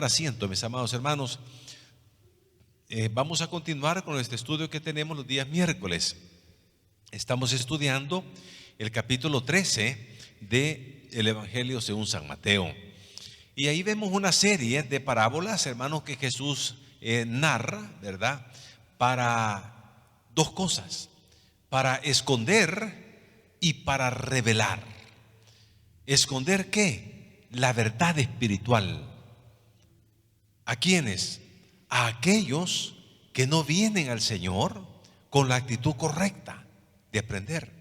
Asiento, mis amados hermanos. Vamos a continuar con este estudio que tenemos los días miércoles. Estamos estudiando el capítulo 13 del Evangelio según San Mateo. Y ahí vemos una serie de parábolas, hermanos, que Jesús narra, ¿verdad? Para dos cosas: para esconder y para revelar. ¿Esconder qué? La verdad espiritual. ¿A quiénes? A aquellos que no vienen al Señor con la actitud correcta de aprender.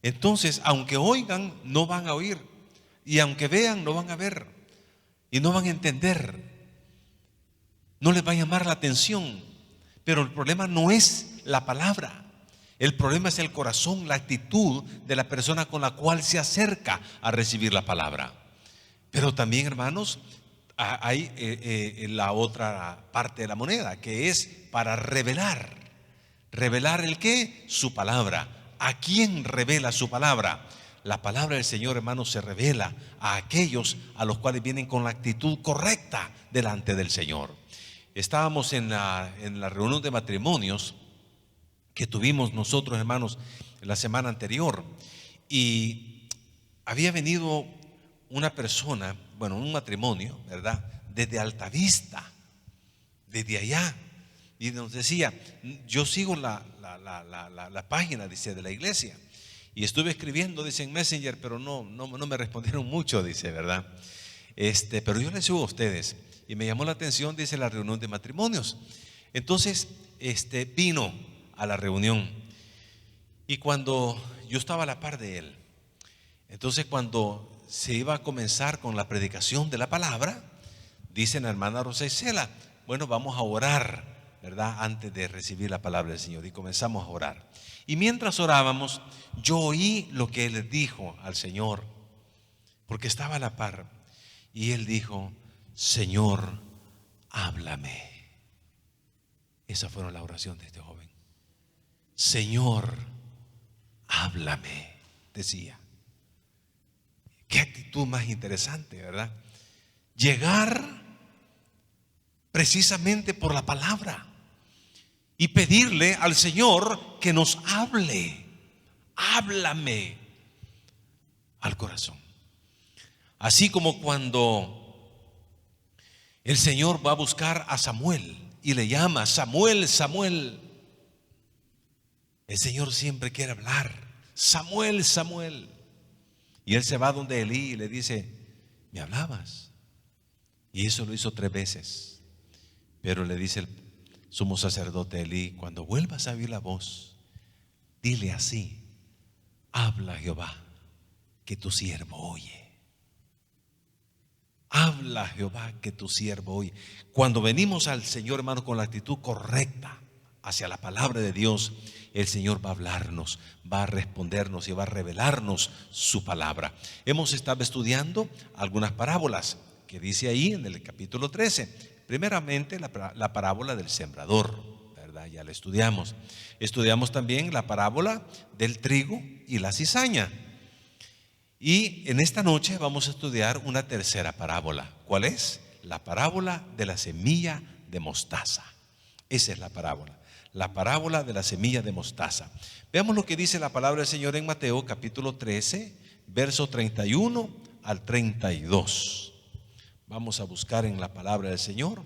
Entonces, aunque oigan, no van a oír, y aunque vean, no van a ver, y no van a entender, no les va a llamar la atención. Pero el problema no es la palabra, el problema es el corazón, la actitud de la persona con la cual se acerca a recibir la palabra. Pero también, hermanos, hay la otra parte de la moneda, que es para revelar. ¿Revelar el qué? Su palabra. ¿A quién revela su palabra? La palabra del Señor, hermanos, se revela a aquellos a los cuales vienen con la actitud correcta delante del Señor. Estábamos en la reunión de matrimonios que tuvimos nosotros, hermanos, la semana anterior, y había venido una persona, bueno, un matrimonio, ¿verdad? Desde Altavista, desde allá, y nos decía: yo sigo la página, dice, de la iglesia, y estuve escribiendo, dice, en Messenger, pero no me respondieron mucho, dice, ¿verdad? Pero yo les sigo a ustedes, y me llamó la atención, dice, la reunión de matrimonios. Entonces, vino a la reunión, y cuando yo estaba a la par de él, entonces cuando se iba a comenzar con la predicación de la palabra, dice la hermana Rosa Isela: bueno, vamos a orar, ¿verdad?, antes de recibir la palabra del Señor. Y comenzamos a orar. Y mientras orábamos, yo oí lo que él le dijo al Señor, porque estaba a la par. Y él dijo: Señor, háblame. Esa fue la oración de este joven. Señor, háblame, decía. Qué actitud más interesante, ¿verdad? Llegar precisamente por la palabra y pedirle al Señor que nos hable. Háblame al corazón. Así como cuando el Señor va a buscar a Samuel y le llama: Samuel, Samuel. El Señor siempre quiere hablar: Samuel, Samuel. Y él se va donde Elí y le dice: ¿me hablabas? Y eso lo hizo 3 veces. Pero le dice el sumo sacerdote Elí: cuando vuelvas a oír la voz, dile así: habla Jehová, que tu siervo oye. Habla Jehová, que tu siervo oye. Cuando venimos al Señor, hermano, con la actitud correcta hacia la palabra de Dios, el Señor va a hablarnos, va a respondernos y va a revelarnos su palabra. Hemos estado estudiando algunas parábolas que dice ahí en el capítulo 13. Primeramente la parábola del sembrador, ¿verdad? Ya la estudiamos. Estudiamos también la parábola del trigo y la cizaña. Y en esta noche vamos a estudiar una tercera parábola. ¿Cuál es? La parábola de la semilla de mostaza. Esa es la parábola de la semilla de mostaza. Veamos lo que dice la palabra del Señor en Mateo capítulo 13, verso 31 al 32. Vamos a buscar en la palabra del Señor.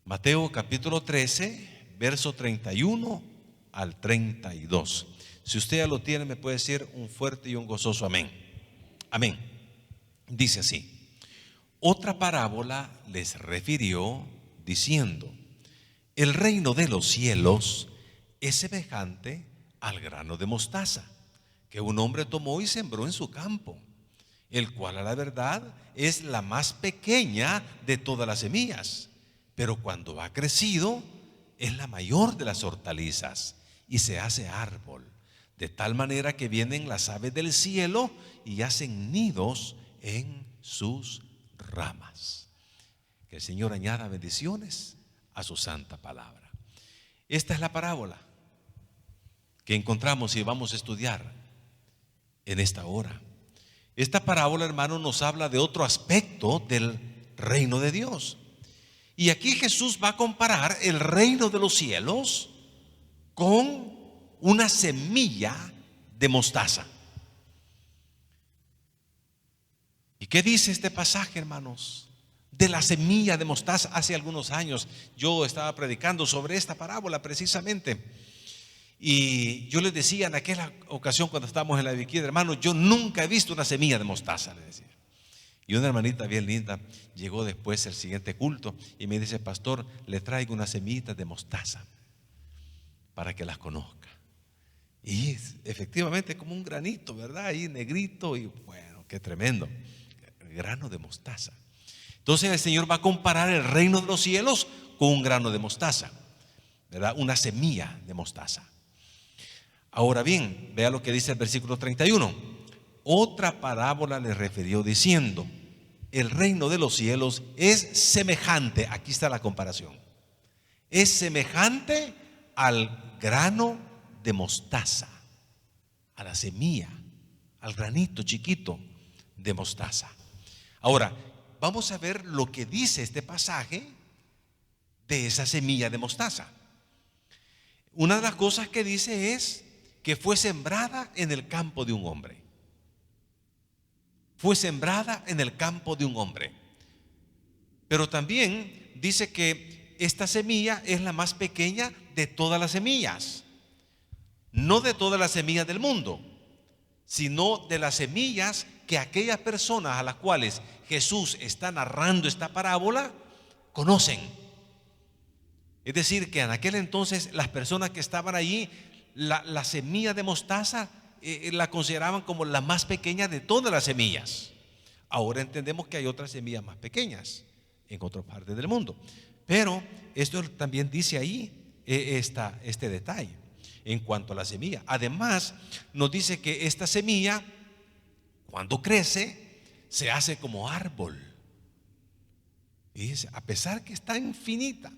Mateo capítulo 13, verso 31 al 32. Si usted ya lo tiene, me puede decir un fuerte y un gozoso amén. Amén. Dice así: otra parábola les refirió diciendo: el reino de los cielos es semejante al grano de mostaza que un hombre tomó y sembró en su campo, el cual a la verdad es la más pequeña de todas las semillas, pero cuando ha crecido es la mayor de las hortalizas y se hace árbol, de tal manera que vienen las aves del cielo y hacen nidos en sus ramas. Que el Señor añada bendiciones a su santa palabra. Esta es la parábola que encontramos y vamos a estudiar en esta hora. Esta parábola, hermano, nos habla de otro aspecto del reino de Dios. Y aquí Jesús va a comparar el reino de los cielos con una semilla de mostaza. ¿Y qué dice este pasaje, hermanos? De la semilla de mostaza. Hace algunos años yo estaba predicando sobre esta parábola precisamente. Y yo les decía en aquella ocasión cuando estábamos en la viquina, hermano, yo nunca he visto una semilla de mostaza, le decía. Y una hermanita bien linda llegó después el siguiente culto y me dice: pastor, le traigo unas semillitas de mostaza para que las conozca. Y efectivamente como un granito, ¿verdad? Ahí negrito, y bueno, qué tremendo, grano de mostaza. Entonces el Señor va a comparar el reino de los cielos con un grano de mostaza, ¿verdad? Una semilla de mostaza. Ahora bien, vea lo que dice el versículo 31. Otra parábola le refirió diciendo: el reino de los cielos es semejante, aquí está la comparación, es semejante al grano de mostaza, a la semilla, al granito chiquito de mostaza. Ahora, vamos a ver lo que dice este pasaje de esa semilla de mostaza. Una de las cosas que dice es que fue sembrada en el campo de un hombre. Fue sembrada en el campo de un hombre. Pero también dice que esta semilla es la más pequeña de todas las semillas. No de todas las semillas del mundo, sino de las semillas que aquellas personas a las cuales Jesús está narrando esta parábola conocen. Es decir, que en aquel entonces las personas que estaban allí, la semilla de mostaza la consideraban como la más pequeña de todas las semillas. Ahora entendemos que hay otras semillas más pequeñas en otras partes del mundo, pero esto también dice ahí este detalle en cuanto a la semilla. Además nos dice que esta semilla, cuando crece, se hace como árbol. Y dice, a pesar que está infinita,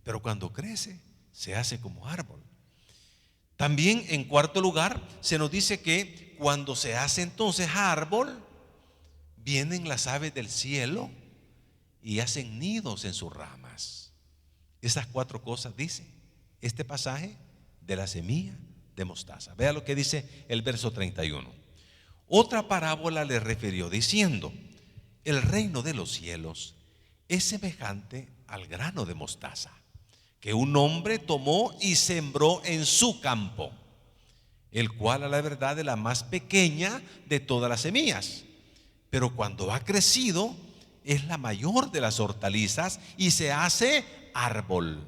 pero cuando crece se hace como árbol. También, en cuarto lugar, se nos dice que cuando se hace entonces árbol, vienen las aves del cielo y hacen nidos en sus ramas. Esas cuatro cosas dice este pasaje de la semilla de mostaza. Vea lo que dice el verso 31. Otra parábola le refirió diciendo: el reino de los cielos es semejante al grano de mostaza que un hombre tomó y sembró en su campo, el cual a la verdad es la más pequeña de todas las semillas, pero cuando ha crecido es la mayor de las hortalizas y se hace árbol,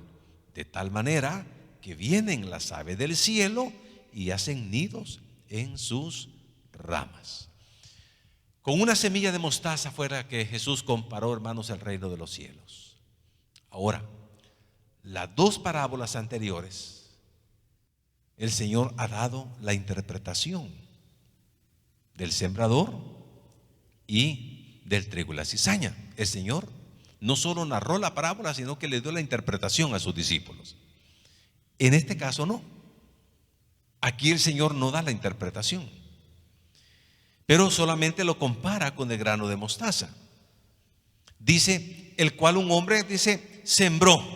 de tal manera que vienen las aves del cielo y hacen nidos en sus ramas. Con una semilla de mostaza fuera que Jesús comparó, hermanos, el reino de los cielos. Ahora, las dos parábolas anteriores, el Señor ha dado la interpretación del sembrador y del trigo y la cizaña. El Señor no solo narró la parábola, sino que le dio la interpretación a sus discípulos. En este caso no. Aquí el Señor no da la interpretación, pero solamente lo compara con el grano de mostaza. Dice, el cual un hombre, dice, sembró.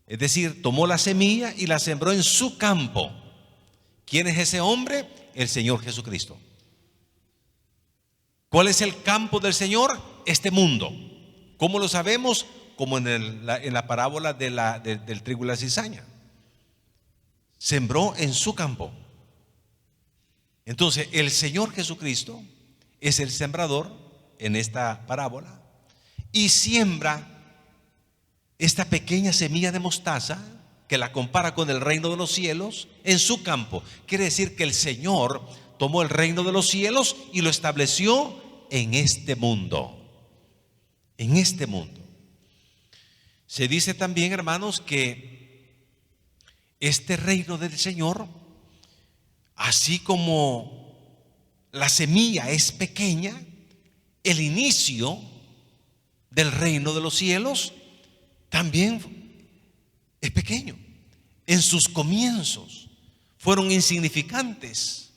Es decir, tomó la semilla y la sembró en su campo. ¿Quién es ese hombre? El Señor Jesucristo. ¿Cuál es el campo del Señor? Este mundo. ¿Cómo lo sabemos? Como en la parábola del trigo y la cizaña. Sembró en su campo. Entonces, el Señor Jesucristo es el sembrador en esta parábola y siembra esta pequeña semilla de mostaza, que la compara con el reino de los cielos, en su campo. Quiere decir que el Señor tomó el reino de los cielos y lo estableció en este mundo. En este mundo. Se dice también, hermanos, que este reino del Señor, así como la semilla es pequeña, el inicio del reino de los cielos también es pequeño. En sus comienzos fueron insignificantes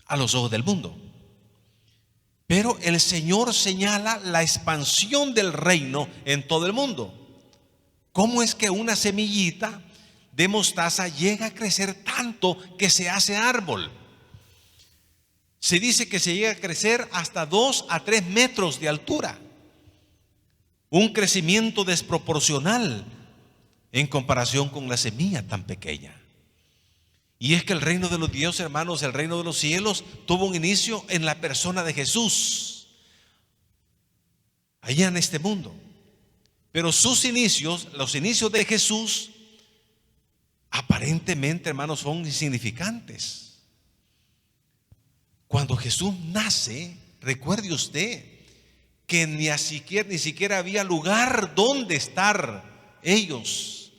a los ojos del mundo. Pero el Señor señala la expansión del reino en todo el mundo. ¿Cómo es que una semillita de mostaza llega a crecer tanto que se hace árbol? Se dice que se llega a crecer hasta 2 a 3 metros de altura. Un crecimiento desproporcional en comparación con la semilla tan pequeña. Y es que el reino de los dioses, hermanos, el reino de los cielos, tuvo un inicio en la persona de Jesús, allá en este mundo. Pero sus inicios, los inicios de Jesús, aparentemente, hermanos, son insignificantes. Cuando Jesús nace, recuerde usted que ni siquiera había lugar donde estar ellos.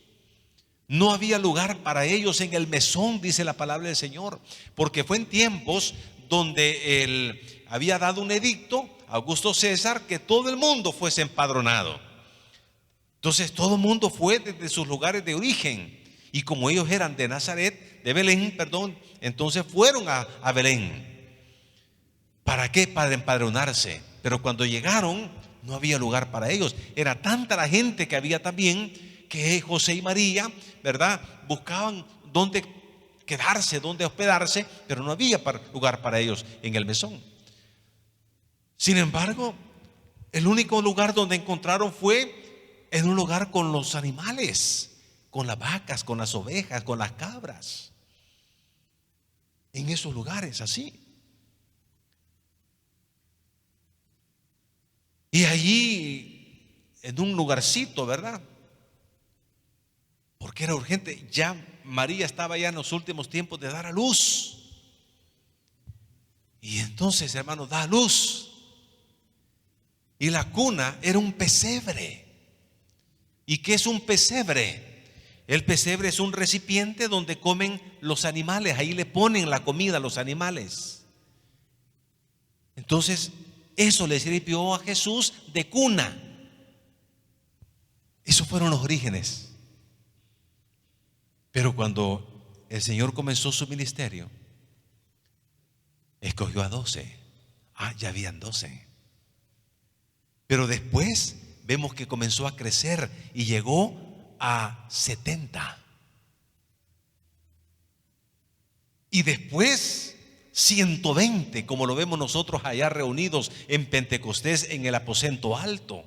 No había lugar para ellos en el mesón, dice la palabra del Señor, porque fue en tiempos donde él había dado un edicto, Augusto César, que todo el mundo fuese empadronado. Entonces todo el mundo fue desde sus lugares de origen, y como ellos eran de Nazaret, de Belén, perdón, entonces fueron a Belén. ¿Para qué? Para empadronarse. Pero cuando llegaron no había lugar para ellos. Era tanta la gente que había también, que José y María, ¿verdad?, buscaban dónde quedarse, dónde hospedarse, pero no había lugar para ellos en el mesón. Sin embargo, el único lugar donde encontraron fue en un lugar con los animales, con las vacas, con las ovejas, con las cabras. En esos lugares así. Y allí, en un lugarcito, ¿verdad?, porque era urgente, ya María estaba ya en los últimos tiempos de dar a luz. Y entonces, hermanos, da a luz. Y la cuna era un pesebre. ¿Y qué es un pesebre? El pesebre es un recipiente donde comen los animales. Ahí le ponen la comida a los animales. Entonces, eso le sirvió a Jesús de cuna. Esos fueron los orígenes. Pero cuando el Señor comenzó su ministerio, escogió a 12. Ya habían 12. Pero después vemos que comenzó a crecer y llegó a 70. Y después 120, como lo vemos nosotros allá reunidos en Pentecostés en el aposento alto.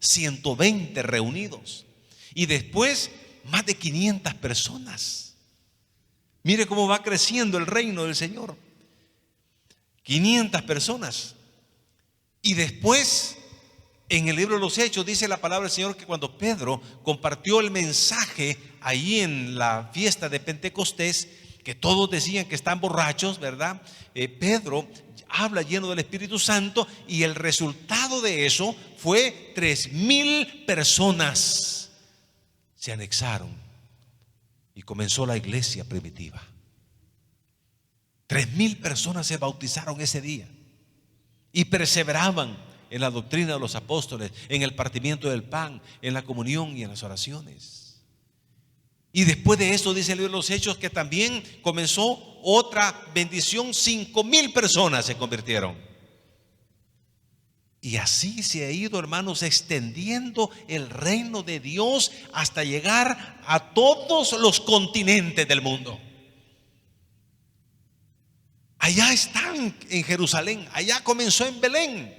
120 reunidos. Y después más de 500 personas. Mire cómo va creciendo el reino del Señor. 500 personas. Y después, en el libro de los Hechos, dice la palabra del Señor que cuando Pedro compartió el mensaje ahí en la fiesta de Pentecostés, que todos decían que están borrachos, ¿verdad? Pedro habla lleno del Espíritu Santo, y el resultado de eso fue 3,000 personas se anexaron y comenzó la iglesia primitiva. 3,000 personas se bautizaron ese día y perseveraban en la doctrina de los apóstoles, en el partimiento del pan, en la comunión y en las oraciones. Y después de eso dice el libro de los Hechos que también comenzó otra bendición. 5,000 personas se convirtieron. Y así se ha ido, hermanos, extendiendo el reino de Dios hasta llegar a todos los continentes del mundo. Allá están en Jerusalén, allá comenzó en Belén,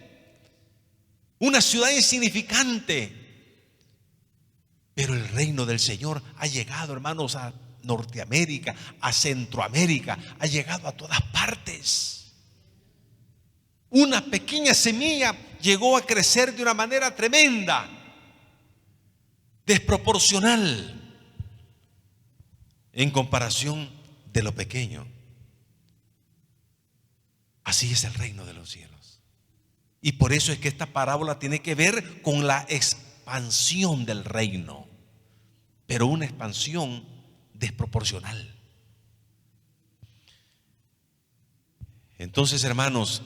una ciudad insignificante. Pero el reino del Señor ha llegado, hermanos, a Norteamérica, a Centroamérica, ha llegado a todas partes. Una pequeña semilla llegó a crecer de una manera tremenda, desproporcional en comparación de lo pequeño. Así es el reino de los cielos. Y por eso es que esta parábola tiene que ver con la expansión del reino, pero una expansión desproporcional. Entonces, hermanos,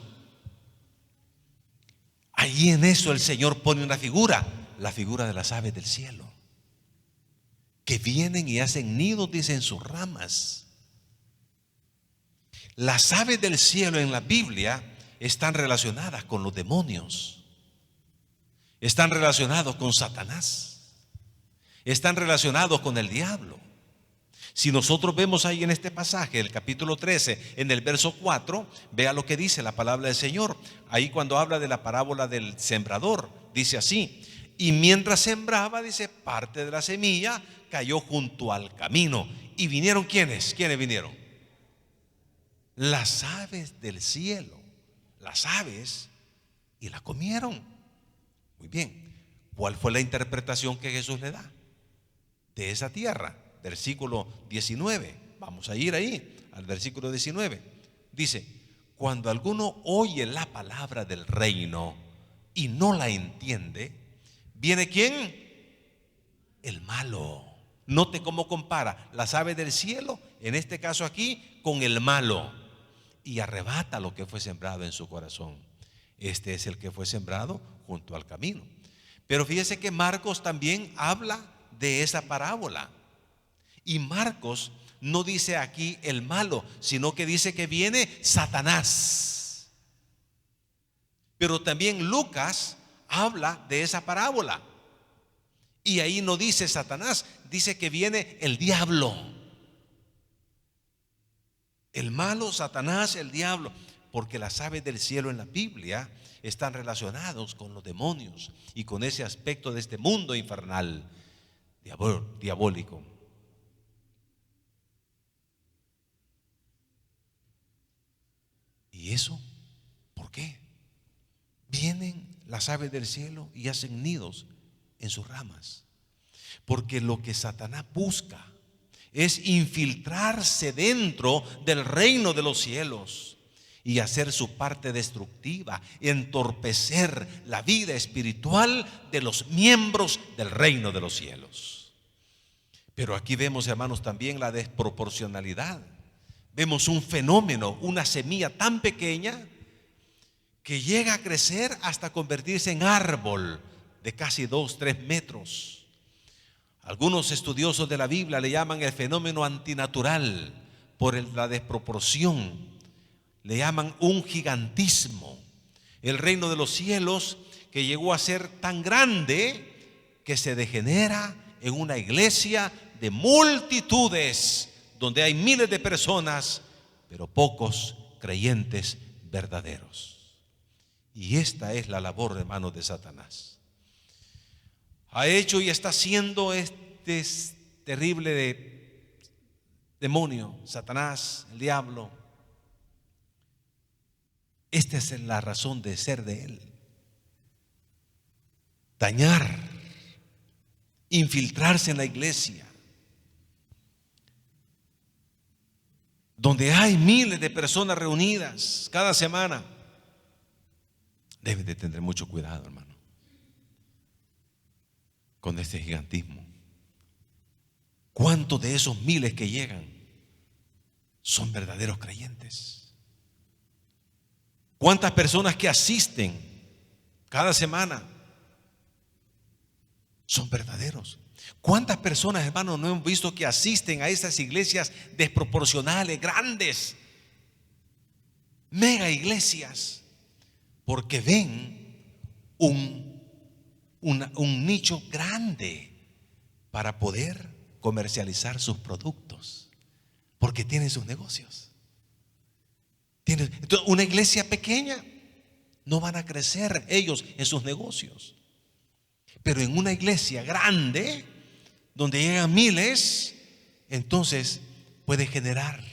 allí en eso el Señor pone una figura, la figura de las aves del cielo, que vienen y hacen nidos, dicen, sus ramas. Las aves del cielo en la Biblia están relacionadas con los demonios, están relacionados con Satanás, están relacionados con el diablo. Si nosotros vemos ahí en este pasaje, el capítulo 13, en el verso 4, vea lo que dice la palabra del Señor. Ahí cuando habla de la parábola del sembrador, dice así: y mientras sembraba, dice, parte de la semilla cayó junto al camino. ¿Y vinieron quiénes? ¿Quiénes vinieron? Las aves del cielo, las aves, y la comieron. Muy bien, ¿cuál fue la interpretación que Jesús le da de esa tierra? Versículo 19, vamos a ir ahí al versículo 19. Dice: cuando alguno oye la palabra del reino y no la entiende, ¿viene quién? El malo. Note cómo compara las aves del cielo, en este caso aquí, con el malo, y arrebata lo que fue sembrado en su corazón. Este es el que fue sembrado junto al camino. Pero fíjese que Marcos también habla de esa parábola. Y Marcos no dice aquí el malo, sino que dice que viene Satanás. Pero también Lucas habla de esa parábola, y ahí no dice Satanás, dice que viene el diablo. El malo, Satanás, el diablo. Porque las aves del cielo en la Biblia están relacionados con los demonios y con ese aspecto de este mundo infernal, diabólico. ¿Y eso por qué? Vienen las aves del cielo y hacen nidos en sus ramas. Porque lo que Satanás busca es infiltrarse dentro del reino de los cielos y hacer su parte destructiva, entorpecer la vida espiritual de los miembros del reino de los cielos. Pero aquí vemos, hermanos, también la desproporcionalidad. Vemos un fenómeno, una semilla tan pequeña que llega a crecer hasta convertirse en árbol de casi 2-3 metros. Algunos estudiosos de la Biblia le llaman el fenómeno antinatural por la desproporción. Le llaman un gigantismo. El reino de los cielos que llegó a ser tan grande que se degenera en una iglesia de multitudes, donde hay miles de personas, pero pocos creyentes verdaderos. Y esta es la labor, hermanos, de Satanás. Ha hecho y está haciendo este terrible demonio, Satanás, el diablo. Esta es la razón de ser de él: dañar, infiltrarse en la iglesia, donde hay miles de personas reunidas cada semana. Deben de tener mucho cuidado, hermano, con este gigantismo. ¿Cuántos de esos miles que llegan son verdaderos creyentes? ¿Cuántas personas que asisten cada semana son verdaderos? ¿Cuántas personas, hermanos, no hemos visto que asisten a esas iglesias desproporcionales, grandes, mega iglesias? Porque ven un nicho grande para poder comercializar sus productos, porque tienen sus negocios. Entonces, una iglesia pequeña no van a crecer ellos en sus negocios, pero en una iglesia grande donde llegan miles, entonces puede generar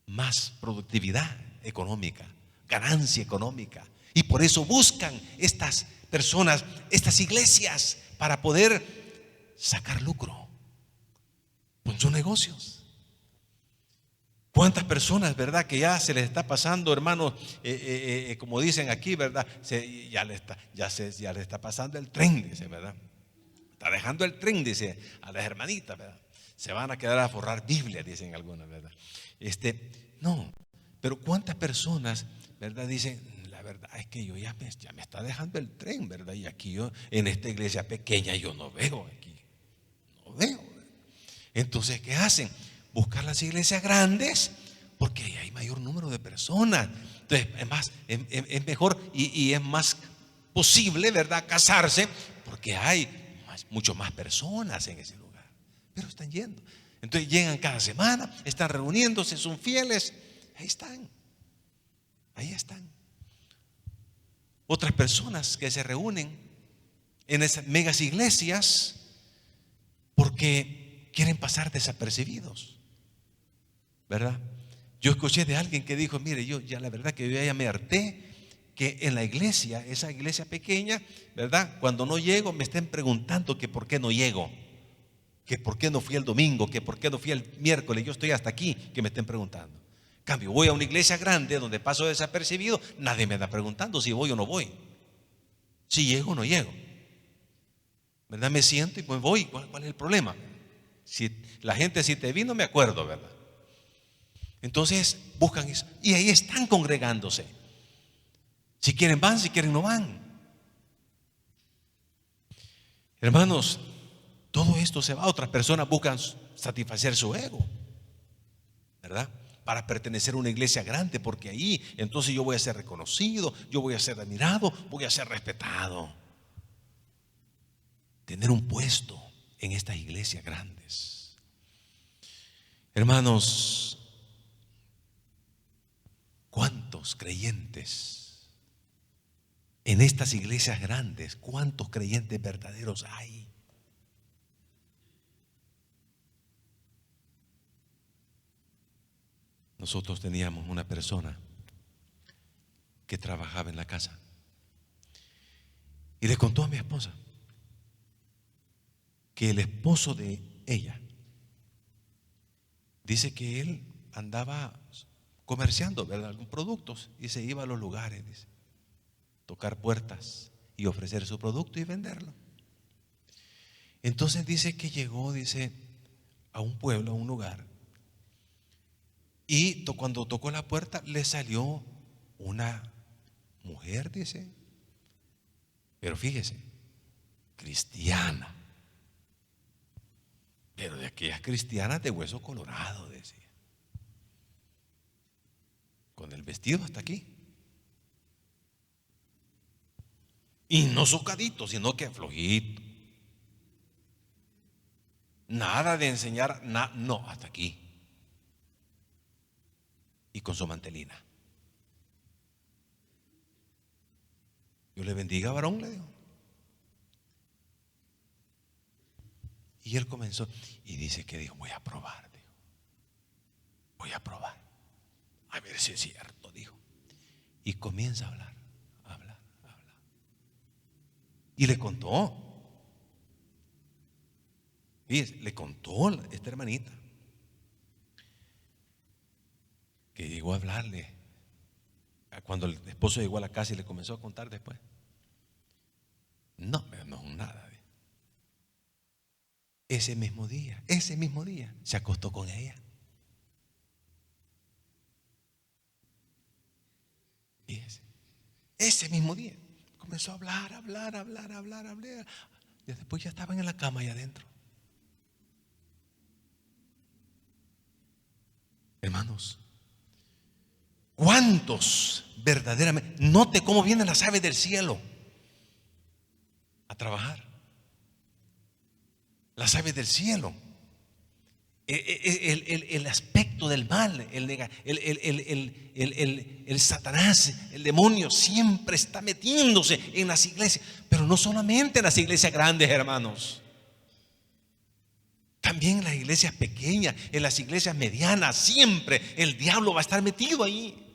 más productividad económica, ganancia económica. Y por eso buscan estas personas, estas iglesias, para poder sacar lucro con sus negocios. ¿Cuántas personas, verdad, que ya se les está pasando, hermanos, como dicen aquí, verdad, ya le está pasando el tren, dice, verdad? Está dejando el tren, dice, a las hermanitas, ¿verdad? Se van a quedar a forrar Biblia, dicen algunas, ¿verdad? No, pero ¿cuántas personas, verdad, dicen, la verdad es que yo ya me está dejando el tren, ¿verdad? Y aquí yo, en esta iglesia pequeña, yo no veo aquí, no veo. Entonces, ¿qué hacen? Buscar las iglesias grandes, porque ahí hay mayor número de personas. Entonces, es mejor y es más posible, ¿verdad?, casarse, porque hay mucho más personas en ese lugar. Pero están yendo. Entonces llegan cada semana, están reuniéndose, son fieles. Ahí están. Ahí están. Otras personas que se reúnen en esas megas iglesias porque quieren pasar desapercibidos, ¿verdad? Yo escuché de alguien que dijo: mire, yo ya la verdad que yo ya me harté que en la iglesia, esa iglesia pequeña, ¿verdad?, cuando no llego me estén preguntando que por qué no llego, que por qué no fui el domingo, que por qué no fui el miércoles. Yo estoy hasta aquí, que me estén preguntando. En cambio, voy a una iglesia grande donde paso desapercibido, nadie me está preguntando si voy o no voy, si llego o no llego, ¿verdad? Me siento y pues voy. ¿Cuál es el problema? Si la gente, si te vi, no me acuerdo, ¿verdad? Entonces buscan eso y ahí están congregándose. Si quieren van, si quieren no van. Hermanos, todo esto se va. Otras personas buscan satisfacer su ego, ¿verdad?, para pertenecer a una iglesia grande, porque ahí entonces yo voy a ser reconocido, yo voy a ser admirado, voy a ser respetado. Tener un puesto en estas iglesias grandes. Hermanos, ¿cuántos creyentes en estas iglesias grandes? ¿Cuántos creyentes verdaderos hay? Nosotros teníamos una persona que trabajaba en la casa y le contó a mi esposa que el esposo de ella dice que él andaba comerciando, ¿verdad?, algunos productos, y se iba a los lugares, dice, tocar puertas y ofrecer su producto y venderlo. Entonces dice que llegó, dice, a un pueblo, a un lugar, y cuando tocó la puerta le salió una mujer, dice, pero fíjese, cristiana, pero de aquellas cristianas de hueso colorado, decía, con el vestido hasta aquí, y no socadito, sino que flojito, nada de enseñar, no, hasta aquí, y con su mantelina. Dios le bendiga, varón, le dijo. Y él comenzó y dice que dijo: voy a probar, dijo, voy a probar, a ver si es cierto, dijo. Y comienza a hablar. Y le contó, fíjese, le contó esta hermanita que llegó a hablarle cuando el esposo llegó a la casa y le comenzó a contar después. No nada. Ese mismo día se acostó con ella. Fíjese, ese mismo día comenzó a hablar. Y después ya estaban en la cama allá adentro. Hermanos, ¿cuántos verdaderamente? Note cómo vienen las aves del cielo a trabajar. Las aves del cielo. El aspecto del mal, el Satanás, el demonio siempre está metiéndose en las iglesias, pero no solamente en las iglesias grandes, hermanos, también en las iglesias pequeñas, en las iglesias medianas, siempre el diablo va a estar metido ahí.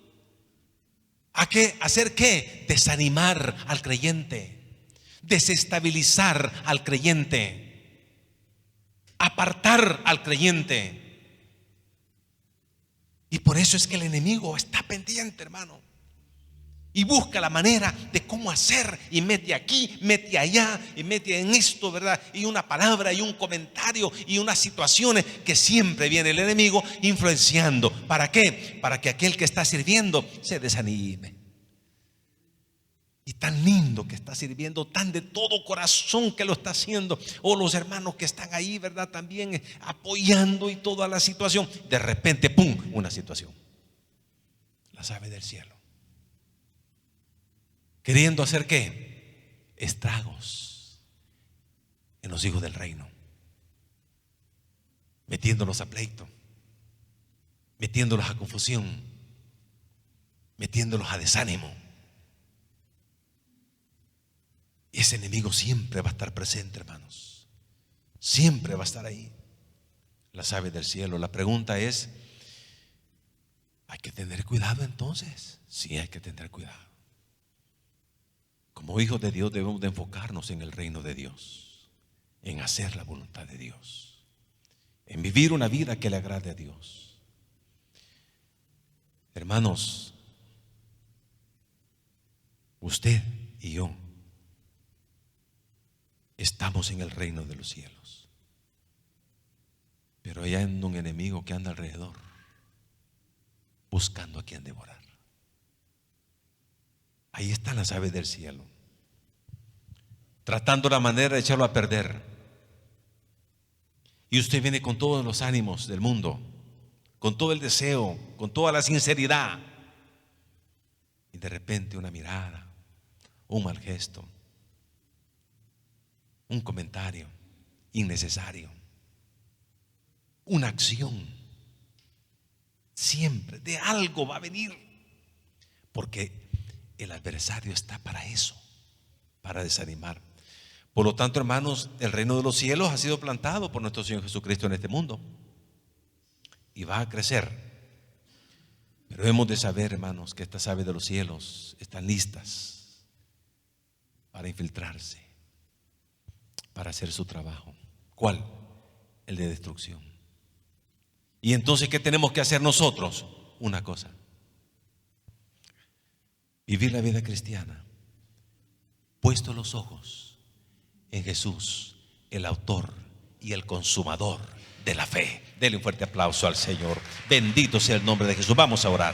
¿A qué? ¿Hacer qué? Desanimar al creyente, desestabilizar al creyente, apartar al creyente. Y por eso es que el enemigo está pendiente, hermano, y busca la manera de cómo hacer, y mete aquí, mete allá, y mete en esto, ¿verdad? Y una palabra y un comentario y unas situaciones que siempre viene el enemigo influenciando. ¿Para qué? Para que aquel que está sirviendo se desanime. Y tan lindo que está sirviendo, tan de todo corazón que lo está haciendo, o los hermanos que están ahí, ¿verdad?, también apoyando y toda la situación. De repente, ¡pum!, una situación. Las aves del cielo. queriendo hacer ¿qué? Estragos en los hijos del reino, metiéndolos a pleito, metiéndolos a confusión, metiéndolos a desánimo. Y ese enemigo siempre va a estar presente, hermanos. Siempre va a estar ahí. Las aves del cielo. La pregunta es, ¿hay que tener cuidado entonces? Sí, hay que tener cuidado. Como hijos de Dios debemos de enfocarnos en el reino de Dios, en hacer la voluntad de Dios, en vivir una vida que le agrade a Dios. Hermanos, usted y yo estamos en el reino de los cielos, pero hay un enemigo que anda alrededor buscando a quien devorar. Ahí están las aves del cielo, tratando la manera de echarlo a perder. Y usted viene con todos los ánimos del mundo, con todo el deseo, con toda la sinceridad, y de repente una mirada, un mal gesto, un comentario innecesario, una acción, siempre de algo va a venir, porque el adversario está para eso, para desanimar. Por lo tanto, hermanos, el reino de los cielos ha sido plantado por nuestro Señor Jesucristo en este mundo y va a crecer. Pero hemos de saber, hermanos, que estas aves de los cielos están listas para infiltrarse, para hacer su trabajo. ¿Cuál? El de destrucción. Y entonces, ¿qué tenemos que hacer nosotros? Una cosa: vivir la vida cristiana puesto los ojos en Jesús, el autor y el consumador de la fe. Dele un fuerte aplauso al Señor. Bendito sea el nombre de Jesús. Vamos a orar.